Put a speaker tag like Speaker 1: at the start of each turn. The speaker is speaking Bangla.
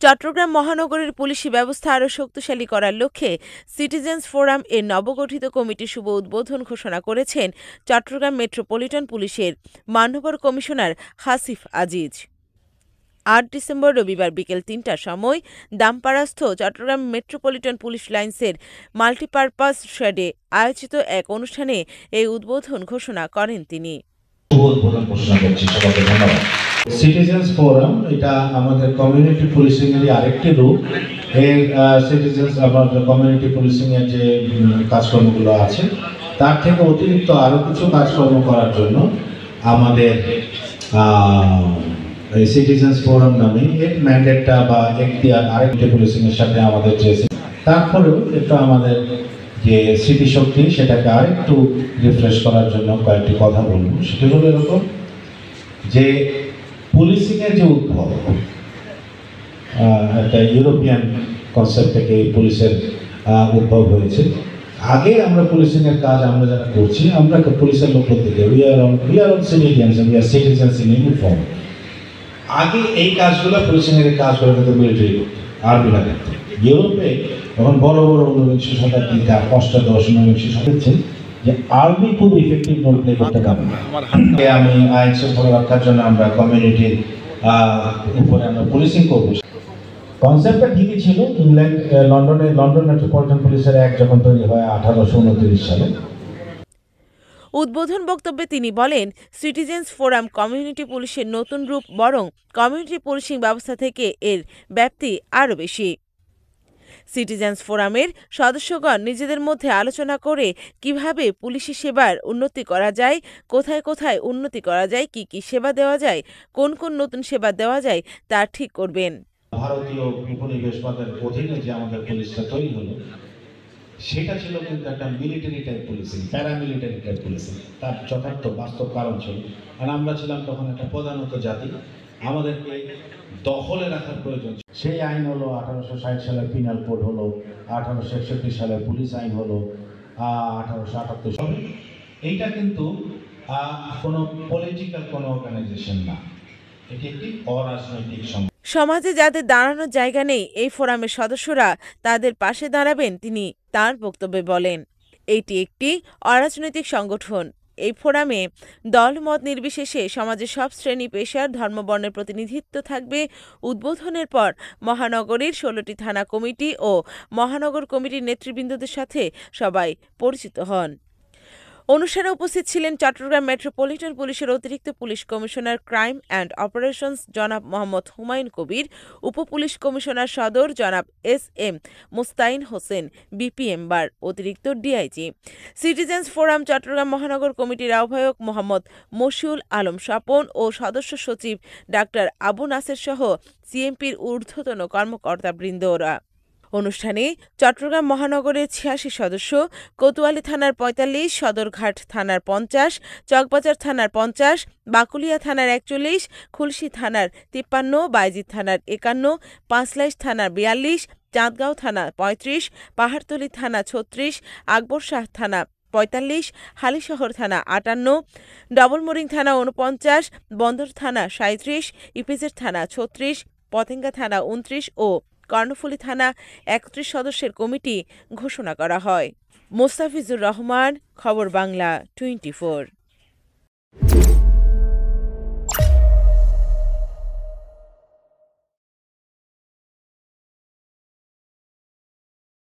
Speaker 1: চট্টগ্রাম মহানগরের পুলিশি ব্যবস্থা আরও শক্তিশালী করার লক্ষ্যে সিটিজেন্স ফোরাম এর নবগঠিত কমিটির শুভ উদ্বোধন ঘোষণা করেছেন চট্টগ্রাম মেট্রোপলিটন পুলিশের মাননীয় কমিশনার হাসিফ আজিজ। ৮ ডিসেম্বর রবিবার বিকেল ৩টার সময় দামপাড়াস্থ চট্টগ্রাম মেট্রোপলিটন পুলিশ লাইনসের মাল্টিপারপাস শেডে আয়োজিত এক অনুষ্ঠানে এই উদ্বোধন ঘোষণা করেন তিনি।
Speaker 2: সিটিজেন্স ফোরাম এটা আমাদের কমিউনিটি পুলিশিং এর আরেকটি রূপ। এর সিটিজেন্স আমাদের কমিউনিটি পুলিশিং এর যে কাজকর্মগুলো আছে তার থেকে অতিরিক্ত আরো কিছু কাজকর্ম করার জন্য আমাদের সিটিজেন্স ফোরাম নামে এর ম্যান্ডেটটা বা এখতিয়ার আরেকটি পুলিশিং এর সাথে আমাদের যে তারপরেও একটু আমাদের যে স্মৃতিশক্তি সেটাকে আরেকটু রিফ্রেশ করার জন্য কয়েকটি কথা বলবো। সেটা হলো এরকম যে পুলিশিং এর যে উদ্ভব একটা ইউরোপিয়ান কনসেপ্ট থেকে পুলিশের উদ্ভব হয়েছে। আগে আমরা পুলিশিং এর কাজ আমরা যারা করছি আমরা পুলিশের লোক থেকে we are all civilians we are citizens in uniform. আগে এই কাজগুলো পুলিশিং এর কাজগুলো কিন্তু মিলিটারি করতো, আর্মিরা করতো। ইউরোপে তখন বড় বড় ঊনবিংশ শতাব্দীতে অষ্টাদশ ঊনবিংশ শতাব্দীতে যে আর্মি খুব ইফেক্টিভ রোল প্লে করতে পারে। আমি আইন শৃঙ্খলা রক্ষার জন্য আমরা কমিউনিটির উপরে আমরা পুলিশিং করবো। কনসেপ্টটা ঠিকই ছিল। লন্ডন মেট্রোপলিটন পুলিশের অ্যাক্ট যখন তৈরি হয় 1829 সালে।
Speaker 1: উদ্বোধন বক্তব্যে তিনি বলেন, সিটিজেন্স ফোরাম কমিউনিটি পুলিশের নতুন রূপ, বরং কমিউনিটি পুলিশিং ব্যবস্থা থেকে এর ব্যাপ্তি আরও বেশি। সিটিজেন্স ফোরামের সদস্যগণ নিজেদের মধ্যে আলোচনা করে কিভাবে পুলিশি সেবার উন্নতি করা যায়, কোথায় কোথায় উন্নতি করা যায়, কি কি সেবা দেওয়া যায়, কোন কোন নতুন সেবা দেওয়া যায় তা ঠিক করবেন।
Speaker 2: ভারতীয় উপনিবেশবাদের অধীনে যে আমাদের পুলিশটা তৈরি হলো সেটা ছিল কিন্তু একটা military type policing, paramilitary type policing. তার যথার্থ বাস্তব কারণ ছিল কারণ আমরা ছিলাম তখন একটা প্রধানত জাতি, আমাদেরকে দখলে রাখার প্রয়োজন। সেই আইন হলো 1860 সালের পিনাল কোড হলো, 1861 সালের পুলিশ আইন হলো, 1878 সালে। এইটা কিন্তু কোনো পলিটিক্যাল কোনো অর্গানাইজেশন না, এটি একটি অরাজনৈতিক
Speaker 1: সমাজে যাদের দাঁড়ানোর জায়গা নেই এই ফোরামের সদস্যরা তাদের পাশে দাঁড়াবেন, তিনি তার বক্তব্যে বলেন। এটি একটি অরাজনৈতিক সংগঠন। এই ফোরামে দলমত নির্বিশেষে সমাজের সব শ্রেণী পেশার ধর্মবর্ণের প্রতিনিধিত্ব থাকবে। উদ্বোধনের পর মহানগরীর 16টি থানা কমিটি ও মহানগর কমিটির নেতৃবৃন্দদের সাথে সবাই পরিচিত হন। অনুষ্ঠানে উপস্থিত ছিলেন চট্টগ্রাম মেট্রোপলিটন পুলিশের অতিরিক্ত police commissioner crime and operations জনাব মোহাম্মদ হুমায়ুন কবির, উপপুলিশ কমিশনার সদর জনাব এস.এম. মুস্তাইন হোসেন, বিপিএম বার অতিরিক্ত ডিআইজি, সিটিজেন্স ফোরাম চট্টগ্রাম মহানগর কমিটির আহ্বায়ক মোহাম্মদ মশিউল আলম স্বপন ও সদস্য সচিব ডাক্তার আবু নাসের সহ সিএমপির ঊর্ধ্বতন কর্মকর্তাবৃন্দরা। অনুষ্ঠানে চট্টগ্রাম মহানগরের ৮৬ সদস্য, কোতোয়ালি থানার ৪৫, সদরঘাট থানার ৫০, চকবাজার থানার ৫০, বাকুলিয়া থানার ৪১, খুলশী থানার ৫৩, বায়জিদ থানার ৫১, পাঁচলাইশ থানার ৪২, চাঁদগাঁও থানা ৩৫, পাহাড়তলী থানা ৩৬, আকবর শাহ থানা ৪৫, হালিশহর থানা ৫৮, ডবলমোরিং থানা ৪৯, বন্দর থানা ৩৭, ইপিজেড থানা ৩৬, পতেঙ্গা থানা ২৯ ও কর্ণফুলী থানা ৩১ সদস্যের কমিটি ঘোষণা করা হয়। মোস্তাফিজুর রহমান, খবর বাংলা 24।